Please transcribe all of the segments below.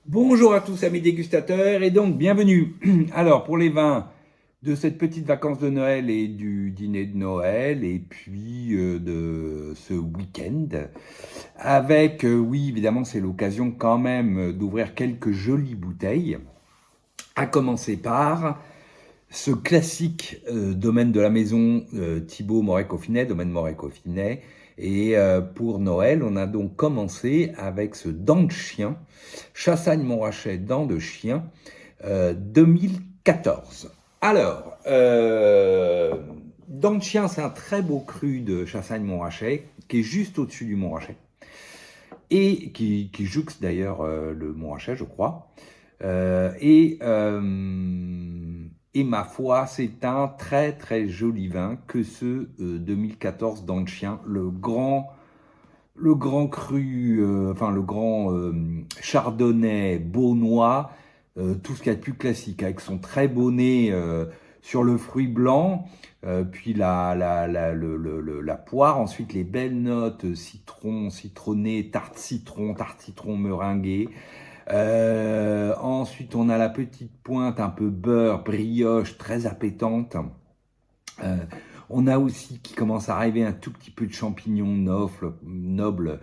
Bonjour à tous amis dégustateurs et donc bienvenue. Alors pour les vins de cette petite vacance de Noël et du dîner de Noël et puis de ce week-end avec, oui évidemment c'est l'occasion quand même d'ouvrir quelques jolies bouteilles, à commencer par ce classique domaine de la maison Thibaut Moret-Coffinet, domaine Moret-Coffinet. Et pour Noël, on a donc commencé avec ce dent de chien, Chassagne-Montrachet, dent de chien, 2014. Alors, dent de chien, c'est un très beau cru de Chassagne-Montrachet, qui est juste au-dessus du Montrachet, et qui jouxte d'ailleurs le Montrachet, je crois. Euh, et, euh, et ma foi, c'est un très très joli vin que ce 2014 dans le chien, le grand cru, enfin le grand chardonnay beaunois, tout ce qu'il y a de plus classique, avec son très beau nez sur le fruit blanc, puis la poire, ensuite les belles notes citron, citronné, tarte citron meringuée. Ensuite, on a la petite pointe un peu beurre, brioche, très appétante. Euh, on a aussi qui commence à arriver un tout petit peu de champignons nobles,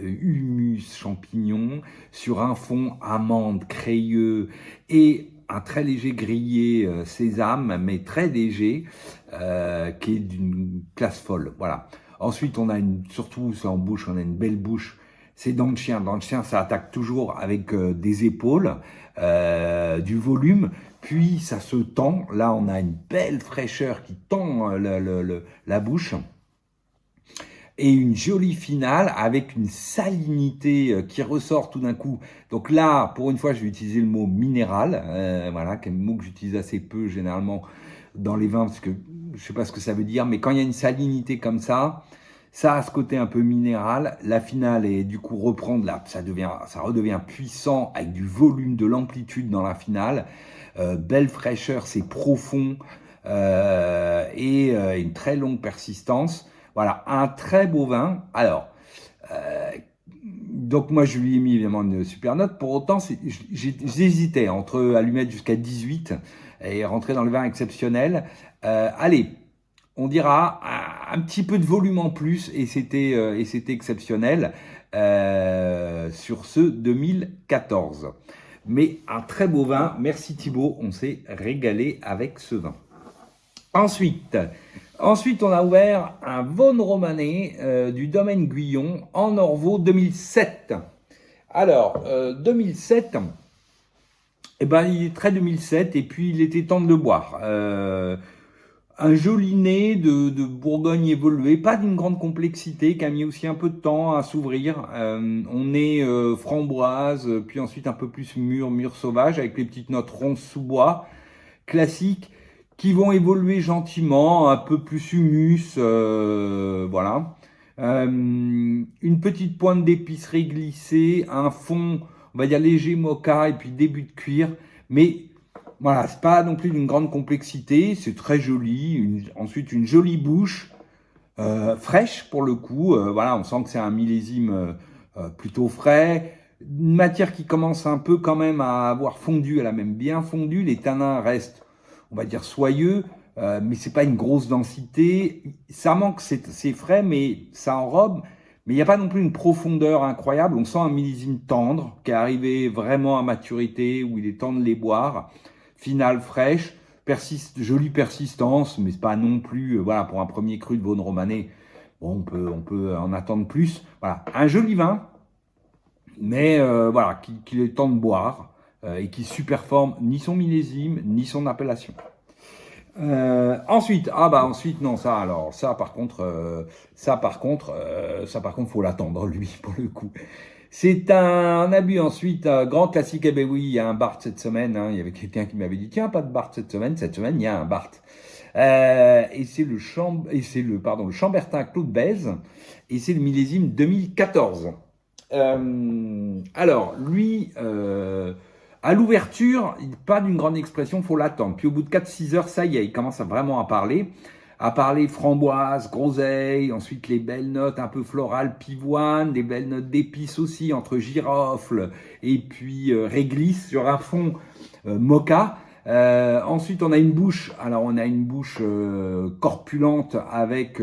humus, champignons, sur un fond amande, crayeux et un très léger grillé sésame, mais très léger, qui est d'une classe folle. Voilà. Ensuite, on a surtout c'est en bouche, on a une belle bouche. C'est dans le chien. Dans le chien, ça attaque toujours avec des épaules, du volume. Puis ça se tend. Là, on a une belle fraîcheur qui tend la bouche. Et une jolie finale avec une salinité qui ressort tout d'un coup. Donc là, pour une fois, je vais utiliser le mot minéral. Voilà, qui est un mot que j'utilise assez peu généralement dans les vins parce que je sais pas ce que ça veut dire. Mais quand il y a une salinité comme ça a ce côté un peu minéral. La finale est du coup reprendre là, ça redevient puissant avec du volume, de l'amplitude dans la finale. Belle fraîcheur, c'est profond et une très longue persistance. Voilà, un très beau vin. Alors, euh, donc moi je lui ai mis évidemment une super note. Pour autant, j'hésitais entre à lui mettre jusqu'à 18 et rentrer dans le vin exceptionnel. Allez, on dira un petit peu de volume en plus et c'était exceptionnel sur ce 2014. Mais un très beau vin. Merci Thibaut, on s'est régalé avec ce vin. Ensuite, ensuite, on a ouvert un Vosne Romanée du domaine Guyon en Orvaux 2007. Alors, 2007, eh ben, il est très 2007 et puis il était temps de le boire. Un joli nez de Bourgogne évolué, pas d'une grande complexité, qui a mis aussi un peu de temps à s'ouvrir. On est framboise, puis ensuite un peu plus mûr sauvage, avec les petites notes ronces sous bois, classiques, qui vont évoluer gentiment, un peu plus humus, voilà. Une petite pointe d'épicerie glissée, un fond, on va dire léger mocha, et puis début de cuir, mais voilà, c'est pas non plus d'une grande complexité, c'est très joli. Ensuite, une jolie bouche, fraîche pour le coup. Voilà, on sent que c'est un millésime plutôt frais. Une matière qui commence un peu quand même à avoir fondu, elle a même bien fondu. Les tanins restent, on va dire, soyeux, mais c'est pas une grosse densité. Ça manque, c'est frais, mais ça enrobe. Mais il n'y a pas non plus une profondeur incroyable. On sent un millésime tendre qui est arrivé vraiment à maturité, où il est temps de les boire. Finale fraîche, jolie persistance, mais c'est pas non plus, voilà, pour un premier cru de Vosne Romanée, bon, on peut en attendre plus. Voilà, un joli vin, mais voilà, qu'il est temps de boire et qui superforme ni son millésime ni son appellation. Ensuite, ah bah ensuite non ça alors ça par contre faut l'attendre lui pour le coup. C'est un abus ensuite, un grand classique. Eh ben oui, il y a un Bart cette semaine. Hein. Il y avait quelqu'un qui m'avait dit tiens pas de Bart cette semaine. Cette semaine il y a un Bart. Et c'est le Chambertin Claude Bèze et c'est le millésime 2014. Alors, lui, à l'ouverture, pas d'une grande expression, faut l'attendre. Puis au bout de 4-6 heures, ça y est, il commence à vraiment à parler. à parler framboise, groseille, ensuite les belles notes un peu florales, pivoine, des belles notes d'épices aussi entre girofle et puis réglisse sur un fond mocha. Ensuite, on a une bouche. Alors, on a une bouche corpulente avec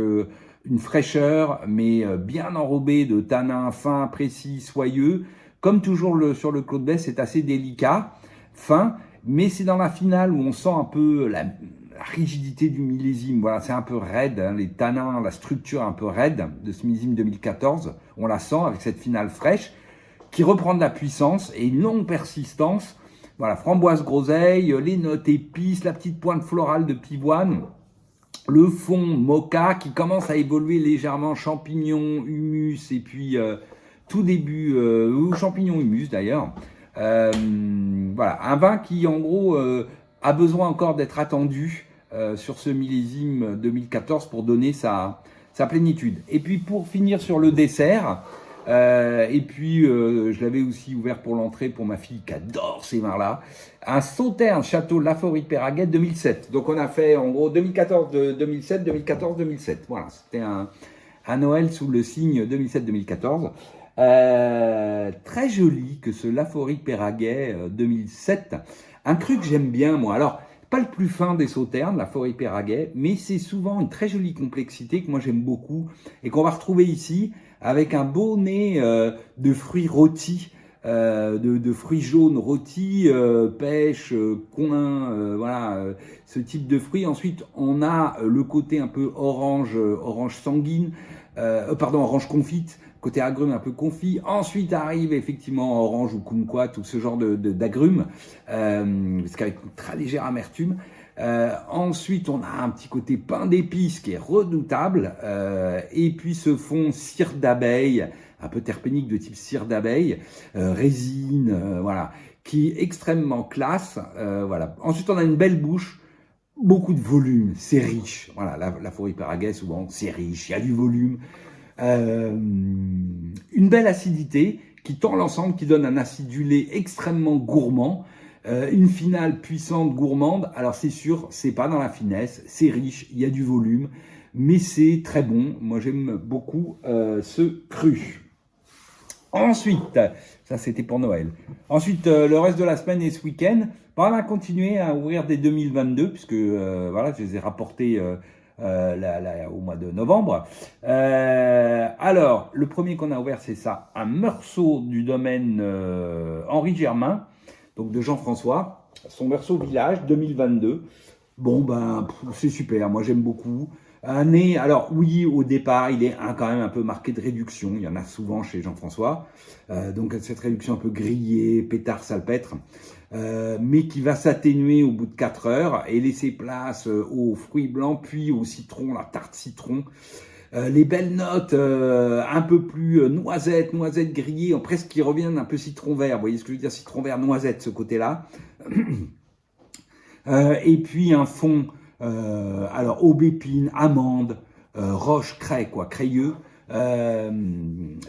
une fraîcheur, mais bien enrobée de tanins fins, précis, soyeux. Comme toujours sur le Clos de Besse, c'est assez délicat, fin, mais c'est dans la finale où on sent un peu la rigidité du millésime. Voilà, c'est un peu raide, hein, les tanins, la structure un peu raide de ce millésime 2014. On la sent avec cette finale fraîche qui reprend de la puissance et une longue persistance. Voilà, framboise groseille, les notes épices, la petite pointe florale de pivoine, le fond mocha qui commence à évoluer légèrement, champignons, humus et puis tout début, champignons humus d'ailleurs. Voilà, un vin qui en gros a besoin encore d'être attendu sur ce millésime 2014 pour donner sa plénitude. Et puis pour finir sur le dessert, je l'avais aussi ouvert pour l'entrée pour ma fille qui adore ces vins-là. Un Sauterne Château Laforie-Péraguet 2007. Donc on a fait en gros 2014-2007, 2014-2007. Voilà, c'était un Noël sous le signe 2007-2014. Très joli que ce Laforie-Péraguet 2007. Un cru que j'aime bien moi. Alors, pas le plus fin des Sauternes, Laforie-Péraguet, mais c'est souvent une très jolie complexité que moi j'aime beaucoup et qu'on va retrouver ici avec un beau nez de fruits rôtis, de fruits jaunes rôtis, pêche, coin, voilà, ce type de fruits. Ensuite, on a le côté un peu orange sanguine, orange confite, côté agrumes un peu confit. Ensuite arrive effectivement orange ou kumquat, tout ce genre d'agrumes, parce qu'avec une très légère amertume. Ensuite, on a un petit côté pain d'épices qui est redoutable, et puis ce fond cire d'abeille, un peu terpénique de type cire d'abeille, résine, voilà, qui est extrêmement classe. Voilà. Ensuite, on a une belle bouche, beaucoup de volume, c'est riche. Voilà, Laforie-Péraguet, souvent, c'est riche, il y a du volume. Une belle acidité qui tend l'ensemble, qui donne un acidulé extrêmement gourmand. Une finale puissante, gourmande. Alors c'est sûr, c'est pas dans la finesse, c'est riche, il y a du volume, mais c'est très bon. Moi j'aime beaucoup ce cru. Ensuite, ça c'était pour Noël. Ensuite, le reste de la semaine et ce week-end, on va continuer à ouvrir des 2022, puisque voilà, je les ai rapportés au mois de novembre. Alors, le premier qu'on a ouvert, c'est ça, un Meursault du domaine Henri Germain, donc de Jean-François, son Meursault Village 2022. Bon, ben, c'est super, moi j'aime beaucoup. Année, alors oui, au départ, il est quand même un peu marqué de réduction, il y en a souvent chez Jean-François, donc cette réduction un peu grillée, pétard, salpêtre, mais qui va s'atténuer au bout de 4 heures et laisser place aux fruits blancs, puis au citron, la tarte citron. Les belles notes un peu plus noisette grillée, presque qui reviennent un peu citron vert, vous voyez ce que je veux dire, citron vert, noisette, ce côté-là. Et puis un fond, alors aubépine, amande, roche, craie, quoi, crayeux,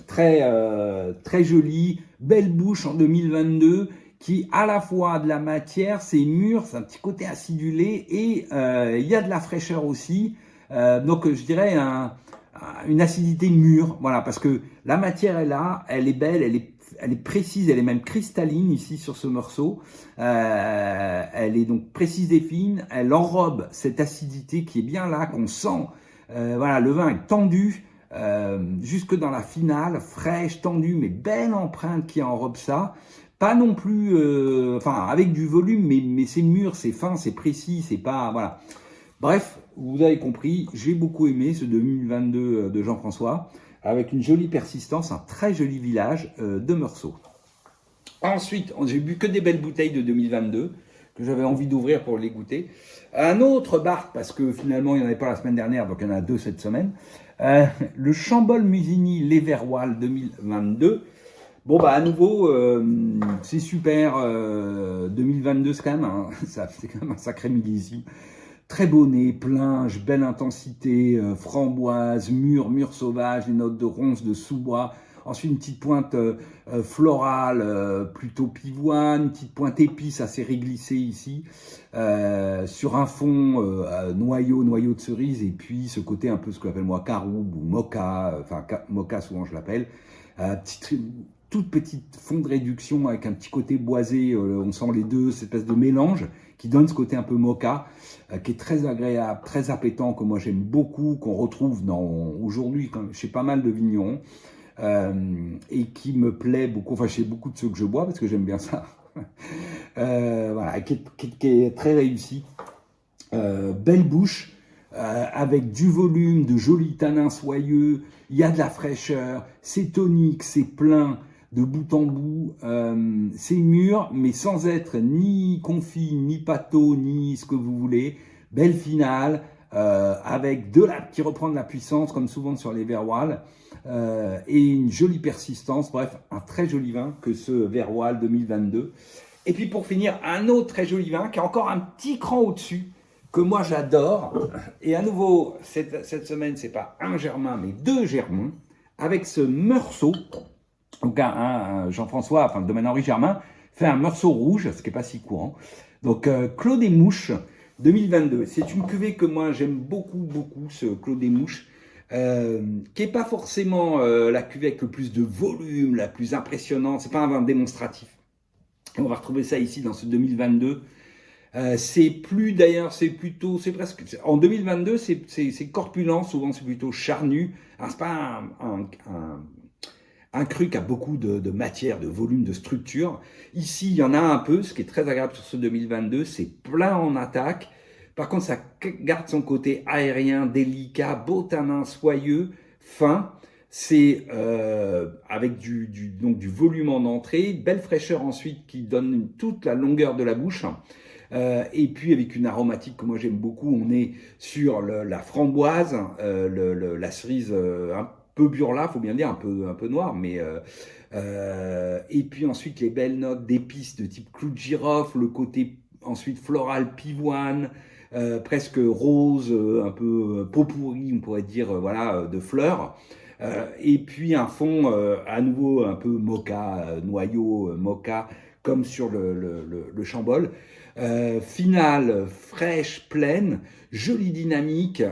très joli, belle bouche en 2022, qui à la fois a de la matière, c'est mûr, c'est un petit côté acidulé, et il y a de la fraîcheur aussi, donc je dirais une acidité mûre, voilà, parce que la matière est là, elle est belle, elle est précise, elle est même cristalline ici sur ce morceau. Elle est donc précise et fine, elle enrobe cette acidité qui est bien là, qu'on sent. Voilà, le vin est tendu jusque dans la finale, fraîche, tendue, mais belle empreinte qui enrobe ça. Pas non plus, avec du volume, mais c'est mûr, c'est fin, c'est précis, c'est pas, voilà. Bref, vous avez compris, j'ai beaucoup aimé ce 2022 de Jean-François, avec une jolie persistance, un très joli village de Meursault. Ensuite, j'ai bu que des belles bouteilles de 2022, que j'avais envie d'ouvrir pour les goûter. Un autre bar, parce que finalement il n'y en avait pas la semaine dernière, donc il y en a 2 cette semaine. Le Chambol-Musigny Léverroil 2022. Bon, bah à nouveau, c'est super. 2022, c'est quand même un sacré millésime. Très beau nez, plinge, belle intensité, framboise, mûr sauvage, les notes de ronces, de sous-bois. Ensuite, une petite pointe florale, plutôt pivoine, une petite pointe épice assez réglissée ici, sur un fond noyau de cerise, et puis ce côté un peu ce qu'on appelle moi caroube ou mocha, enfin mocha souvent je l'appelle, toute petite fond de réduction avec un petit côté boisé, on sent les deux, cette espèce de mélange qui donne ce côté un peu mocha, qui est très agréable, très appétant, que moi j'aime beaucoup, qu'on retrouve aujourd'hui chez pas mal de vignerons, et qui me plaît beaucoup, enfin chez beaucoup de ceux que je bois, parce que j'aime bien ça, voilà, qui est très réussi, belle bouche, avec du volume, de jolis tanins soyeux, il y a de la fraîcheur, c'est tonique, c'est plein, de bout en bout, c'est mûr, mais sans être ni confit, ni pâteau, ni ce que vous voulez. Belle finale, avec qui reprend de la puissance, comme souvent sur les Verroal, et une jolie persistance. Bref, un très joli vin que ce Verroal 2022. Et puis pour finir, un autre très joli vin qui est encore un petit cran au-dessus, que moi j'adore. Et à nouveau, cette semaine, c'est pas un Germain, mais 2 Germains, avec ce Meursault. Donc Jean-François, enfin le domaine Henri Germain, fait un Meursault rouge, ce qui n'est pas si courant. Donc Clos des Mouches 2022. C'est une cuvée que moi j'aime beaucoup, ce Clos des Mouches, qui n'est pas forcément la cuvée avec le plus de volume, la plus impressionnante. C'est pas un vin démonstratif. Et on va retrouver ça ici dans ce 2022. C'est presque, en 2022, c'est corpulent, souvent c'est plutôt charnu. Alors c'est pas un cru qui a beaucoup de matière, de volume, de structure. Ici, il y en a un peu, ce qui est très agréable sur ce 2022, c'est plein en attaque. Par contre, ça garde son côté aérien, délicat, beau tanin, soyeux, fin. C'est avec donc du volume en entrée, belle fraîcheur ensuite qui donne toute la longueur de la bouche. Et puis avec une aromatique que moi j'aime beaucoup, on est sur la framboise, la cerise un peu burla, faut bien dire, un peu noir, mais et puis ensuite les belles notes d'épices de type clou de girofle, le côté ensuite floral pivoine, presque rose, un peu pot pourri, on pourrait dire, voilà, de fleurs. Et puis un fond à nouveau un peu mocha, noyau mocha, comme sur le Chambol. Finale fraîche, pleine, jolie dynamique,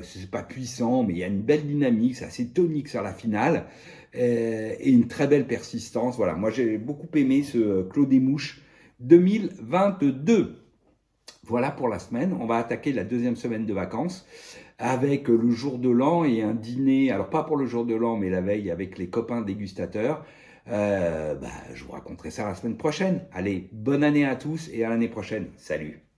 c'est pas puissant, mais il y a une belle dynamique, c'est assez tonique sur la finale, et une très belle persistance. Voilà, moi j'ai beaucoup aimé ce Clos des Mouches 2022. Voilà pour la semaine. On va attaquer la deuxième semaine de vacances avec le jour de l'an et un dîner, alors pas pour le jour de l'an, mais la veille avec les copains dégustateurs. Je vous raconterai ça la semaine prochaine. Allez, bonne année à tous et à l'année prochaine. Salut!